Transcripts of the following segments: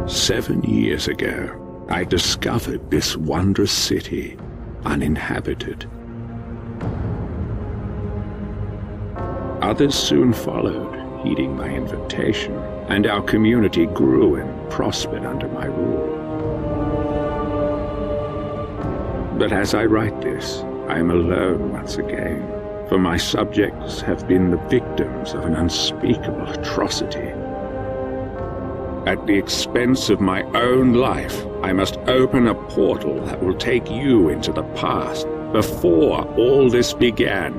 7 years ago, I discovered this wondrous city, uninhabited. Others soon followed, heeding my invitation, and our community grew and prospered under my rule. But as I write this, I am alone once again, for my subjects have been the victims of an unspeakable atrocity. At the expense of my own life, I must open a portal that will take you into the past, before all this began.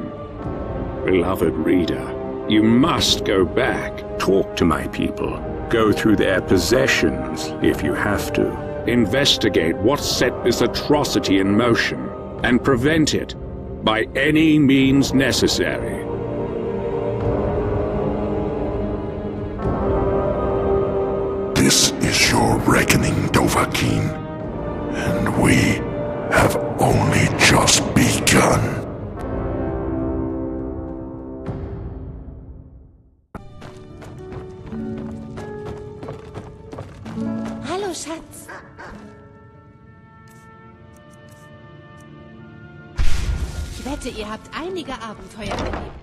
Beloved reader, you must go back, talk to my people, go through their possessions if you have to. Investigate what set this atrocity in motion, and prevent it by any means necessary. This is your reckoning, Dovahkiin, and we have only just begun. Hallo, Schatz. Ich wette, ihr habt einige Abenteuer erlebt.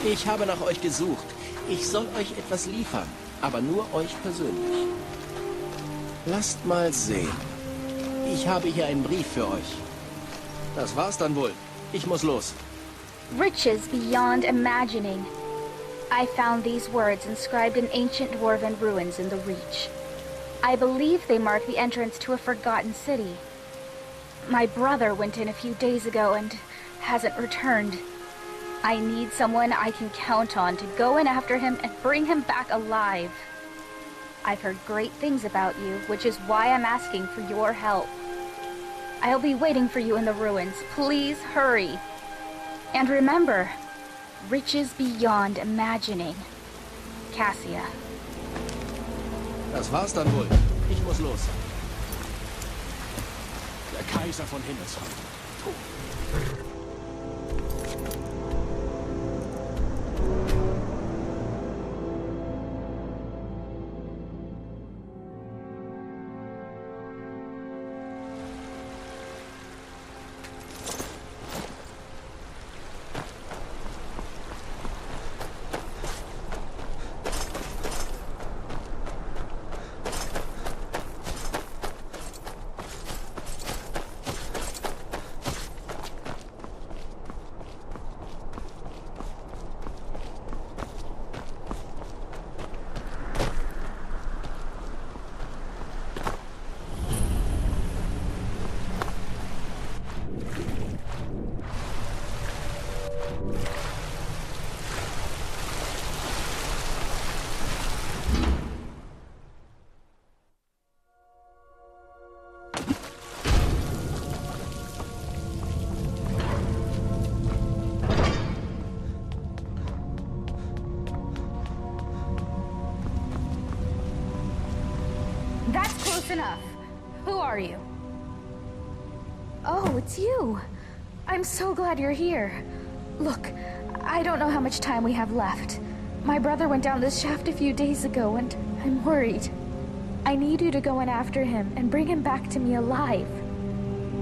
Ich habe nach euch gesucht. Ich soll euch etwas liefern, aber nur euch persönlich. Lasst mal sehen. Ich habe hier einen Brief für euch. Das war's dann wohl. Ich muss los. Riches beyond imagining. I found these words inscribed in ancient dwarven ruins in the Reach. I believe they mark the entrance to a forgotten city. My brother went in a few days ago and hasn't returned. I need someone I can count on to go in after him and bring him back alive. I've heard great things about you, which is why I'm asking for your help. I'll be waiting for you in the ruins. Please hurry. And remember, riches beyond imagining. Cassia. Das war's dann wohl. Ich muss los. Der Kaiser von Himmelsheim. That's close enough. Who are you? Oh, it's you. I'm so glad you're here. Look, I don't know how much time we have left. My brother went down this shaft a few days ago, and I'm worried. I need you to go in after him and bring him back to me alive.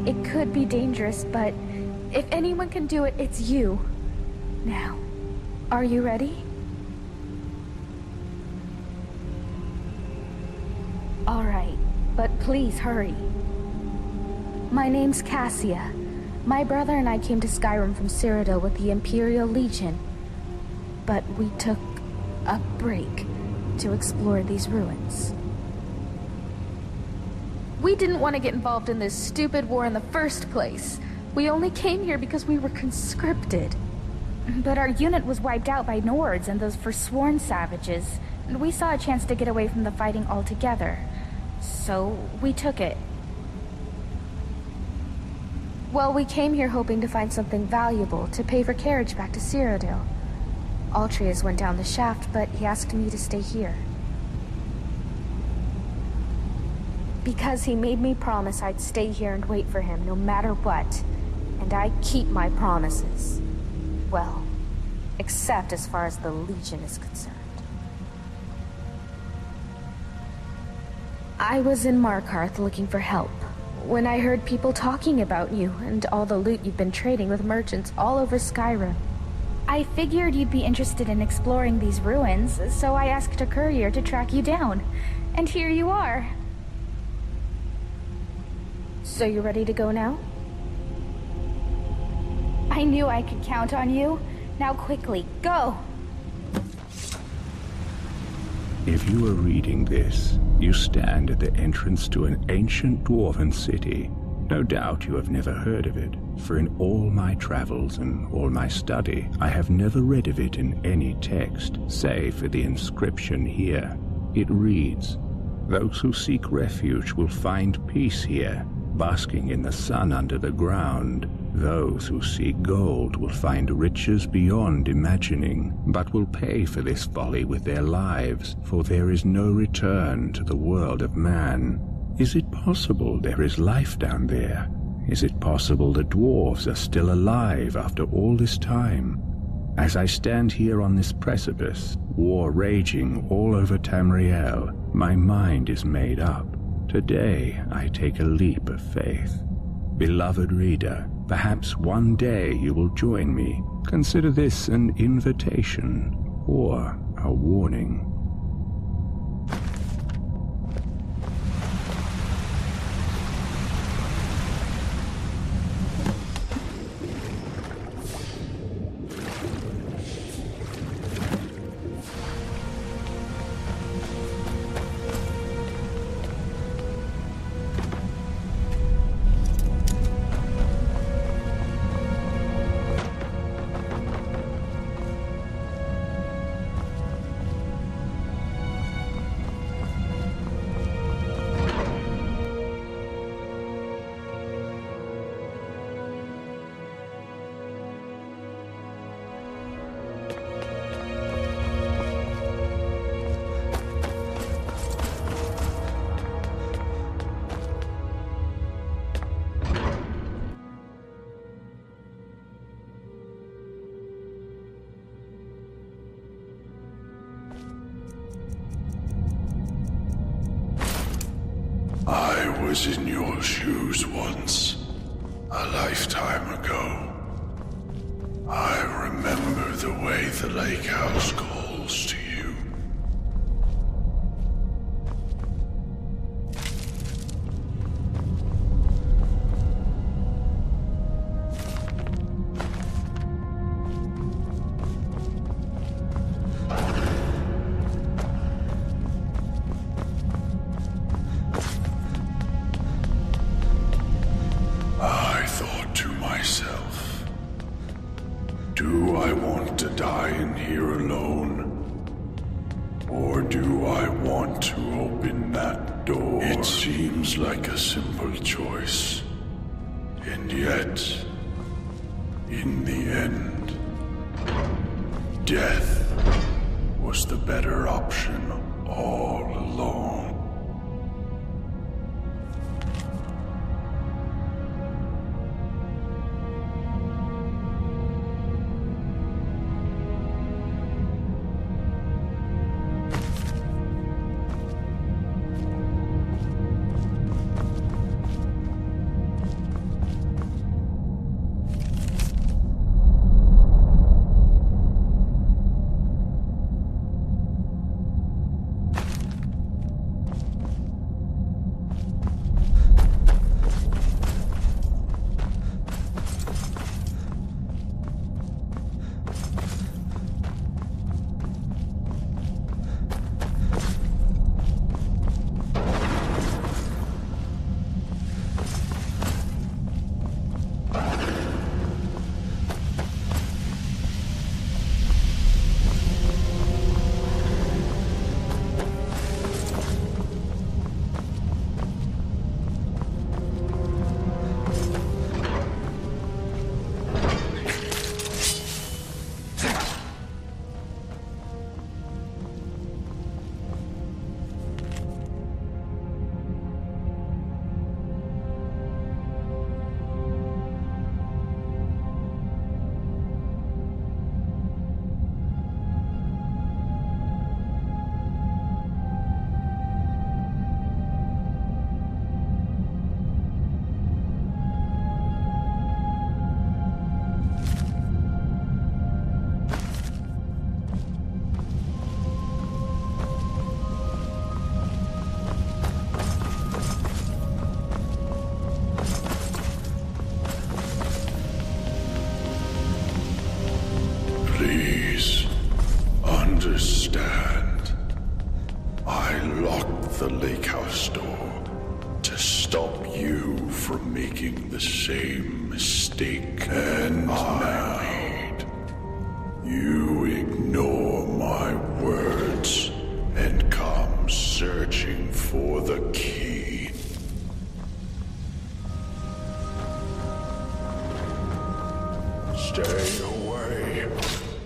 It could be dangerous, but if anyone can do it, it's you. Now, are you ready? All right, but please hurry. My name's Cassia. My brother and I came to Skyrim from Cyrodiil with the Imperial Legion. But we took a break to explore these ruins. We didn't want to get involved in this stupid war in the first place. We only came here because we were conscripted. But our unit was wiped out by Nords and those forsworn savages, and we saw a chance to get away from the fighting altogether. So we took it. Well, we came here hoping to find something valuable to pay for carriage back to Cyrodiil. Altreus went down the shaft, but he asked me to stay here. Because he made me promise I'd stay here and wait for him no matter what. And I keep my promises. Well, except as far as the Legion is concerned. I was in Markarth looking for help when I heard people talking about you and all the loot you've been trading with merchants all over Skyrim. I figured you'd be interested in exploring these ruins, so I asked a courier to track you down. And here you are. So you're ready to go now? I knew I could count on you. Now quickly, go! If you are reading this, you stand at the entrance to an ancient dwarven city. No doubt you have never heard of it, for in all my travels and all my study, I have never read of it in any text, save for the inscription here. It reads, "Those who seek refuge will find peace here, basking in the sun under the ground. Those who seek gold will find riches beyond imagining, but will pay for this folly with their lives, for there is no return to the world of man." Is it possible there is life down there? Is it possible the dwarves are still alive after all this time? As I stand here on this precipice, war raging all over Tamriel, my mind is made up. Today I take a leap of faith. Beloved reader, perhaps one day you will join me. Consider this an invitation or a warning. I was in your shoes once, a lifetime ago. I remember the way the lake house calls to you. I thought to myself, do I want to die in here alone? Or do I want to open that door? It seems like a simple choice. And yet, in the end, death was the better option all along. from making the same mistake and I made. You ignore my words and come searching for the key. Stay away.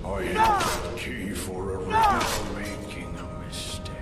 I have the key for a reason. Making a mistake.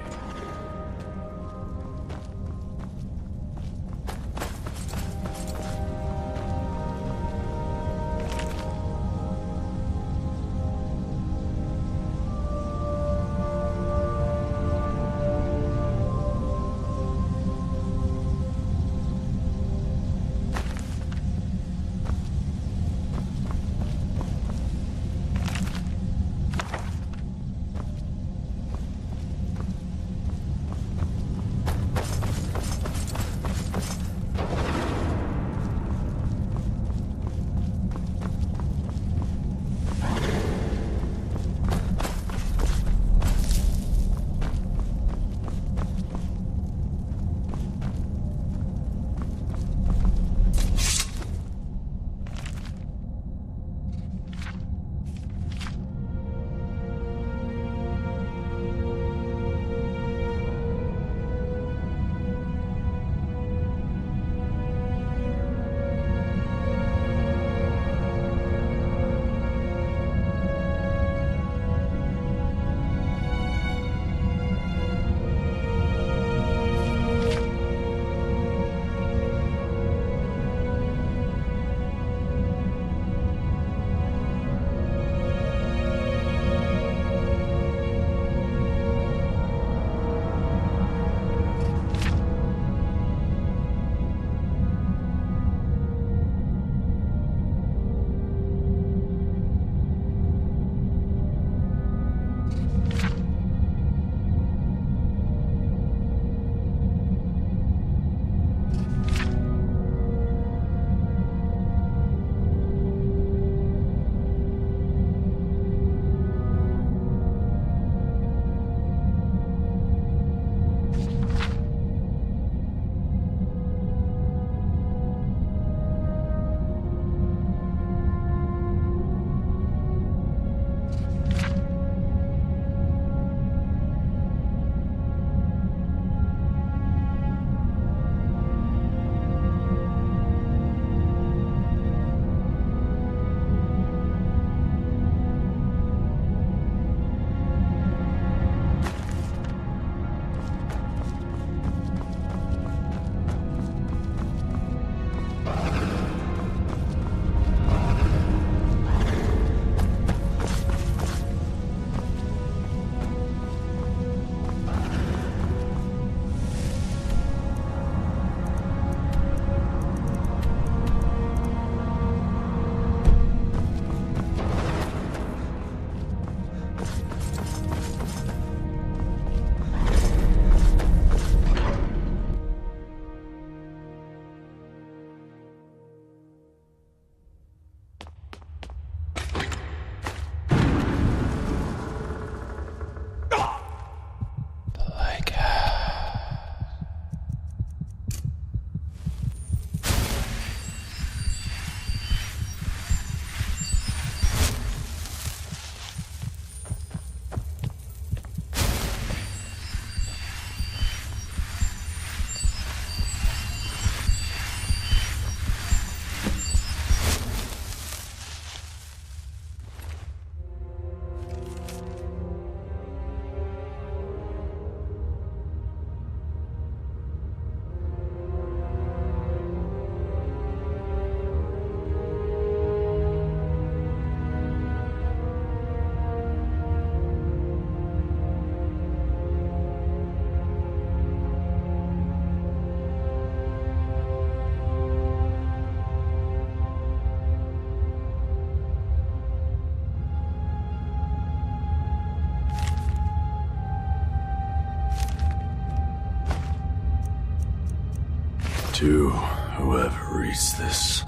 To whoever reads this,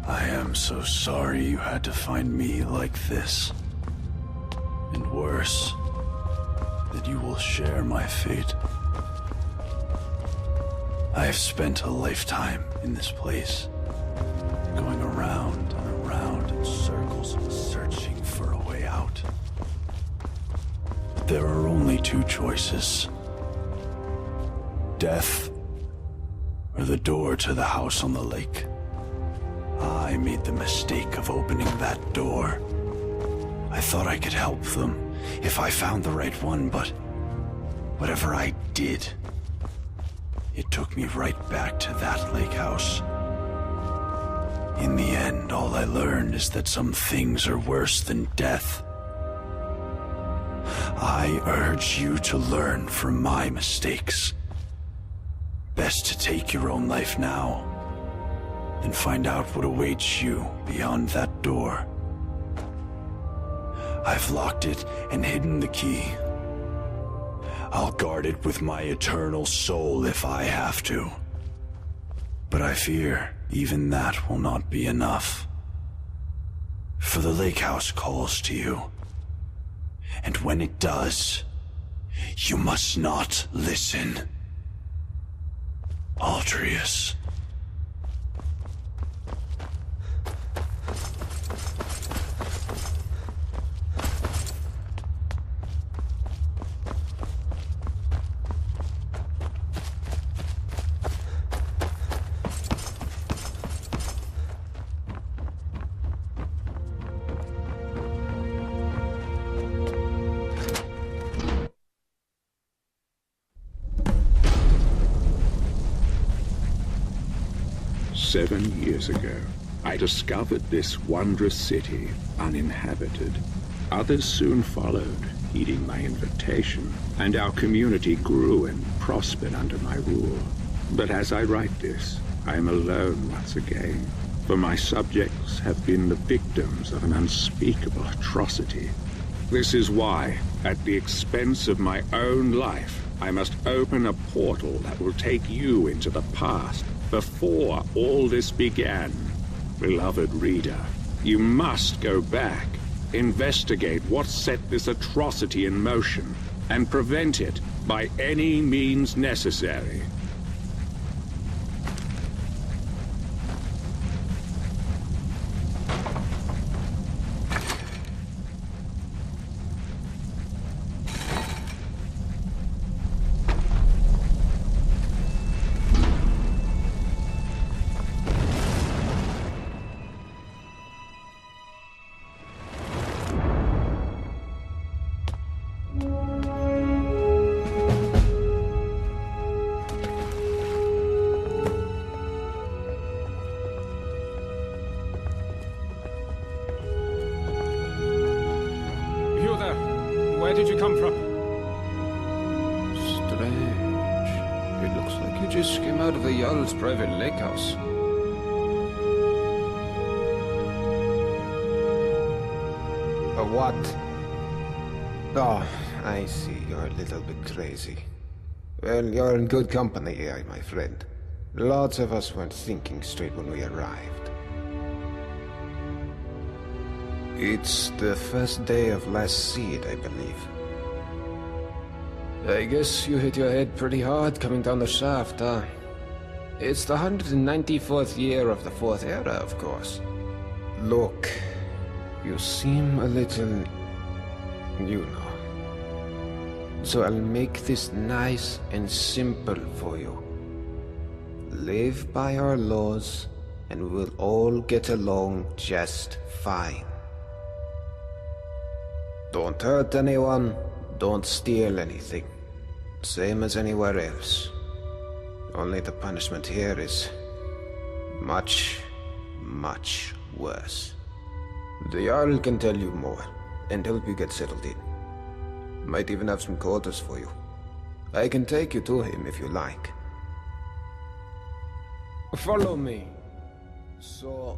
I am so sorry you had to find me like this. And worse, that you will share my fate. I have spent a lifetime in this place, going around and around in circles, searching for a way out. There are only two choices: death or the door to the house on the lake. I made the mistake of opening that door. I thought I could help them if I found the right one, but whatever I did, it took me right back to that lake house. In the end, all I learned is that some things are worse than death. I urge you to learn from my mistakes. Best to take your own life now, than find out what awaits you beyond that door. I've locked it and hidden the key. I'll guard it with my eternal soul if I have to. But I fear even that will not be enough. For the lake house calls to you. And when it does, you must not listen. Altrius. "7 years ago, I discovered this wondrous city uninhabited. Others soon followed, heeding my invitation, and our community grew and prospered under my rule. But as I write this, I am alone once again, for my subjects have been the victims of an unspeakable atrocity. This is why, at the expense of my own life, I must open a portal that will take you into the past, before all this began. Beloved reader, you must go back, investigate what set this atrocity in motion, and prevent it by any means necessary. Where did you come from? Strange. It looks like you just came out of the Jarl's private lake house. A what? Oh, I see. You're a little bit crazy. Well, you're in good company here, my friend. Lots of us weren't thinking straight when we arrived. It's the first day of last seed, I believe. I guess you hit your head pretty hard coming down the shaft, huh? It's the 194th year of the Fourth Era, of course. Look, you seem a little... you know. So I'll make this nice and simple for you. Live by our laws, and we'll all get along just fine. Don't hurt anyone, don't steal anything. Same as anywhere else. Only the punishment here is much, much worse. The Jarl can tell you more, and help you get settled in. Might even have some quarters for you. I can take you to him if you like. Follow me. So,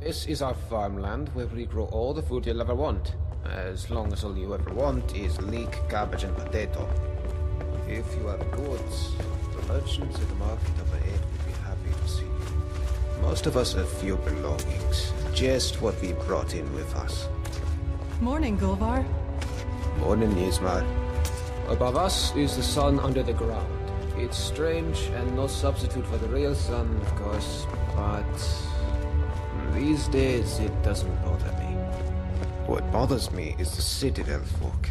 this is our farmland where we grow all the food you'll ever want. As long as all you ever want is leek, cabbage, and potato. If you have goods, the merchants at the market up ahead would be happy to see you. Most of us have few belongings, just what we brought in with us. Morning, Gulvar. Morning, Ismar. Above us is the sun under the ground. It's strange and no substitute for the real sun, of course, but these days it doesn't bother me. What bothers me is the Citadel folk.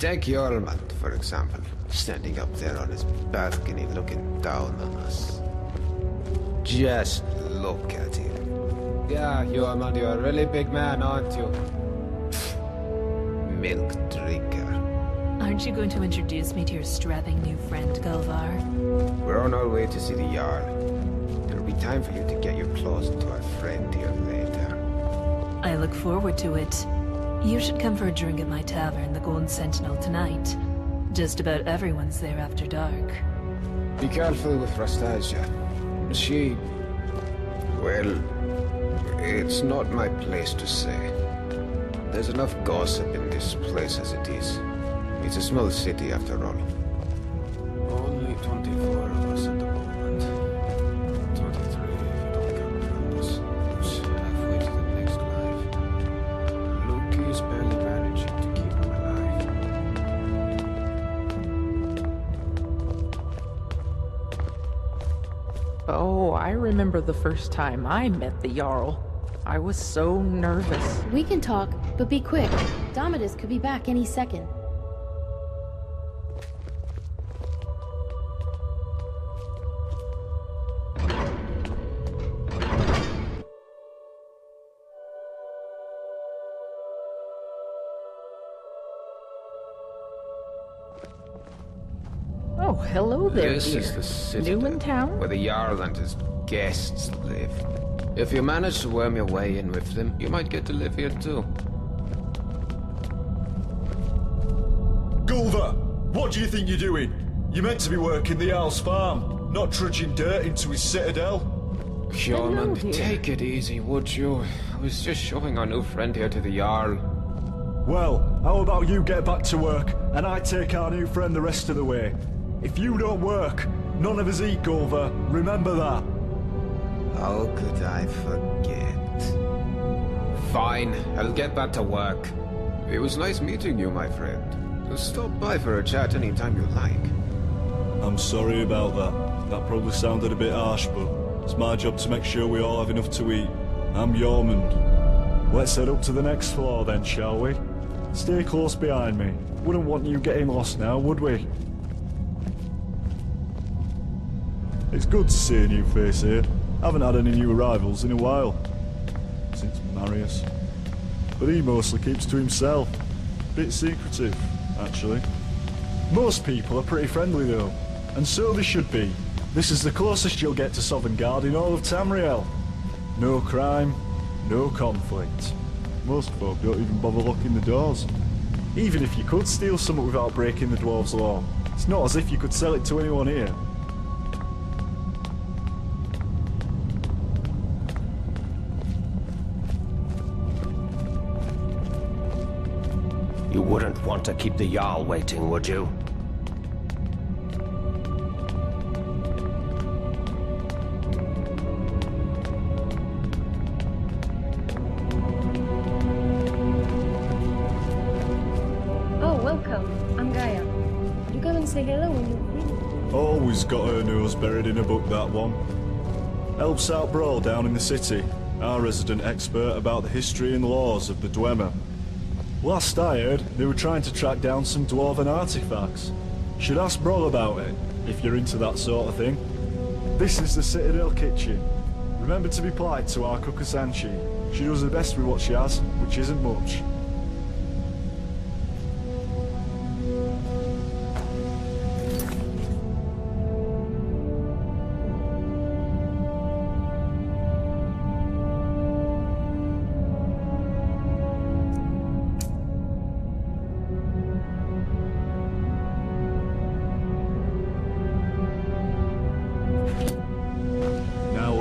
Take Jormund, for example, standing up there on his balcony looking down on us. Just look at him. Yeah, Jormund, you're a really big man, aren't you? Milk drinker. Aren't you going to introduce me to your strapping new friend, Gulvar? We're on our way to see the Jarl. There'll be time for you to get your claws into our friend here later. I look forward to it. You should come for a drink at my tavern, the Golden Sentinel, tonight. Just about everyone's there after dark. Be careful with Rastasia. She... well... it's not my place to say. There's enough gossip in this place as it is. It's a small city after all. Only 24 of us at the moment. 23 if you don't count Krampus, who's halfway to the next life. Loki is barely managing to keep him alive. Oh, I remember the first time I met the Jarl. I was so nervous. We can talk, but be quick. Domitus could be back any second. Oh, hello there, This dear. is the Citadel, New in town? where the Jarl and his guests live. If you manage to worm your way in with them, you might get to live here too. Gulvar, what do you think you're doing? You're meant to be working the Owl's farm, not trudging dirt into his citadel. Jormund, dear. take it easy, would you? I was just showing our new friend here to the Jarl. Well, how about you get back to work, and I take our new friend the rest of the way? If you don't work, none of us eat, Gulvar. Remember that. How could I forget? Fine, I'll get back to work. It was nice meeting you, my friend. Stop by for a chat anytime you like. I'm sorry about that. That probably sounded a bit harsh, but it's my job to make sure we all have enough to eat. I'm Jormund. Let's head up to the next floor then, shall we? Stay close behind me. Wouldn't want you getting lost now, would we? It's good to see a new face here. Haven't had any new arrivals in a while. Since Marius. But he mostly keeps to himself. Bit secretive, actually. Most people are pretty friendly though. And so they should be. This is the closest you'll get to Sovngarde in all of Tamriel. No crime, no conflict. Most folk don't even bother locking the doors. Even if you could steal something without breaking the dwarves' law, it's not as if you could sell it to anyone here. You wouldn't want to keep the Jarl waiting, would you? Oh, welcome. I'm Gaia. You come and say hello when you're free. Always got her nose buried in a book, that one. Helps out Brawl down in the city, our resident expert about the history and laws of the Dwemer. Last I heard, they were trying to track down some dwarven artifacts. Should ask Brawl about it, if you're into that sort of thing. This is the Citadel kitchen. Remember to be polite to our cook Asanchi. She does her best with what she has, which isn't much.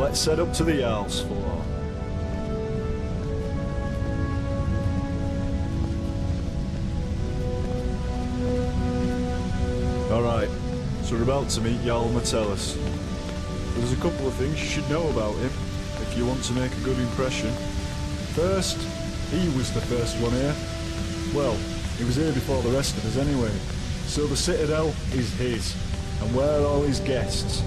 Let's head up to the Owl's floor. Alright, so we're about to meet Jarl Metellus. There's a couple of things you should know about him, if you want to make a good impression. First, he was the first one here. Well, he was here before the rest of us anyway, so the Citadel is his. and where are all his guests?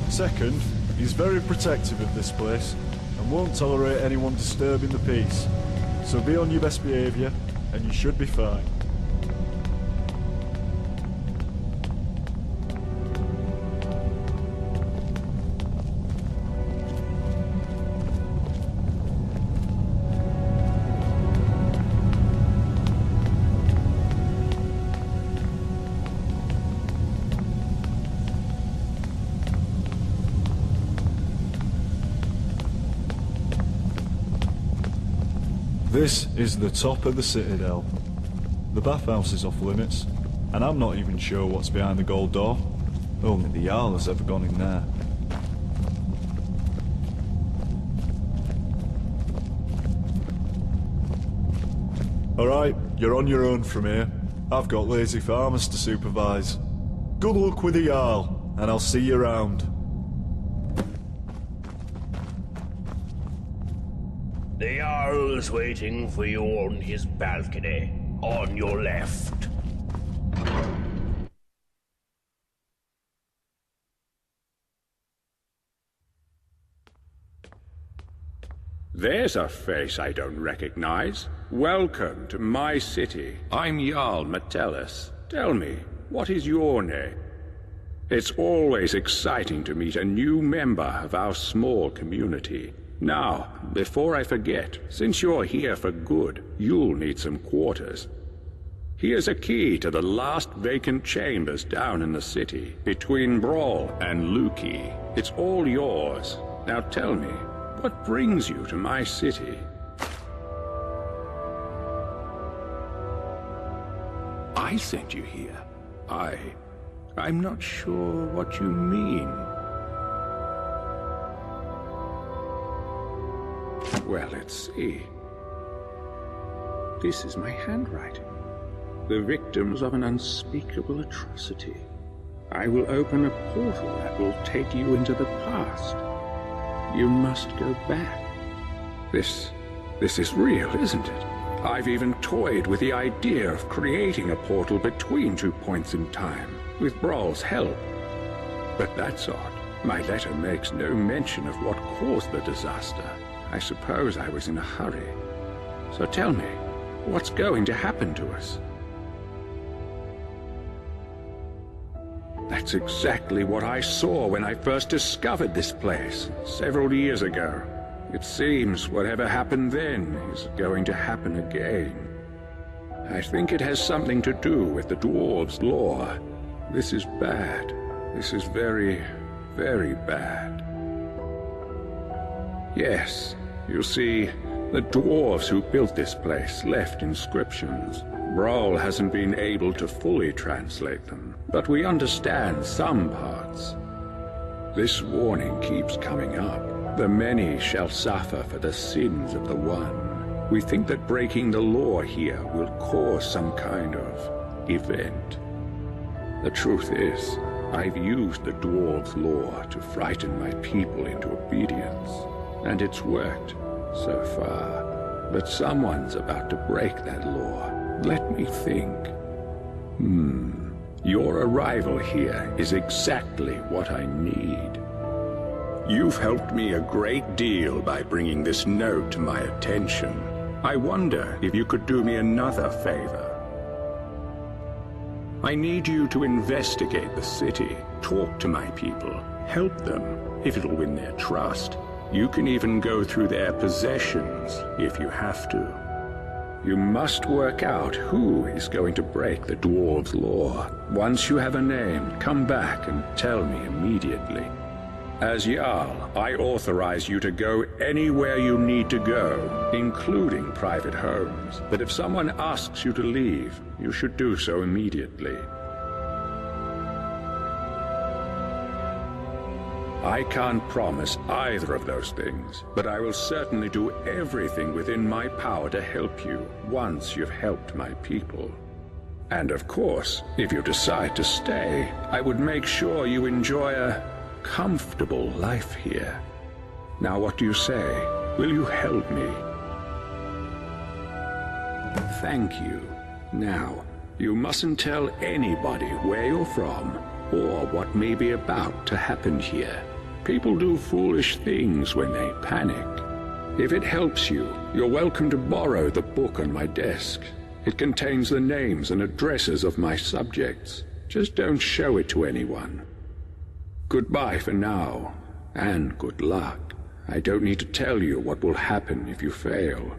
Second, he's very protective of this place and won't tolerate anyone disturbing the peace. So be on your best behaviour and you should be fine. This is the top of the citadel. The bathhouse is off limits, and I'm not even sure what's behind the gold door. Only the Jarl has ever gone in there. Alright, you're on your own from here. I've got lazy farmers to supervise. Good luck with the Jarl, and I'll see you around. The Jarl is waiting for you on his balcony, on your left. There's a face I don't recognize. Welcome to my city. I'm Jarl Metellus. Tell me, what is your name? It's always exciting to meet a new member of our small community. Now, before I forget, since you're here for good, you'll need some quarters. Here's a key to the last vacant chambers down in the city, between Brawl and Luki. It's all yours. Now tell me, what brings you to my city? I sent you here. I'm not sure what you mean. Well, let's see. This is my handwriting. The victims of an unspeakable atrocity. I will open a portal that will take you into the past. You must go back. This is real, isn't it? I've even toyed with the idea of creating a portal between 2 points in time, with Brawl's help. But that's odd. My letter makes no mention of what caused the disaster. I suppose I was in a hurry. So tell me, what's going to happen to us? That's exactly what I saw when I first discovered this place, several years ago. It seems whatever happened then is going to happen again. I think it has something to do with the dwarves' lore. This is bad. This is very, very bad. Yes, you see, the dwarves who built this place left inscriptions. Brawl hasn't been able to fully translate them, but we understand some parts. This warning keeps coming up. The many shall suffer for the sins of the one. We think that breaking the law here will cause some kind of event. The truth is, I've used the dwarves' law to frighten my people into obedience, and it's worked so far. But someone's about to break that law. Let me think. Your arrival here is exactly what I need. You've helped me a great deal by bringing this note to my attention. I wonder if you could do me another favor. I need you to investigate the city, talk to my people, help them if it'll win their trust. You can even go through their possessions if you have to. You must work out who is going to break the dwarves' law. Once you have a name, come back and tell me immediately. As Jarl, I authorize you to go anywhere you need to go, including private homes. But if someone asks you to leave, you should do so immediately. I can't promise either of those things, but I will certainly do everything within my power to help you once you've helped my people. And of course, if you decide to stay, I would make sure you enjoy a comfortable life here. Now what do you say? Will you help me? Thank you. Now, you mustn't tell anybody where you're from or what may be about to happen here. People do foolish things when they panic. If it helps you, you're welcome to borrow the book on my desk. It contains the names and addresses of my subjects. Just don't show it to anyone. Goodbye for now, and good luck. I don't need to tell you what will happen if you fail.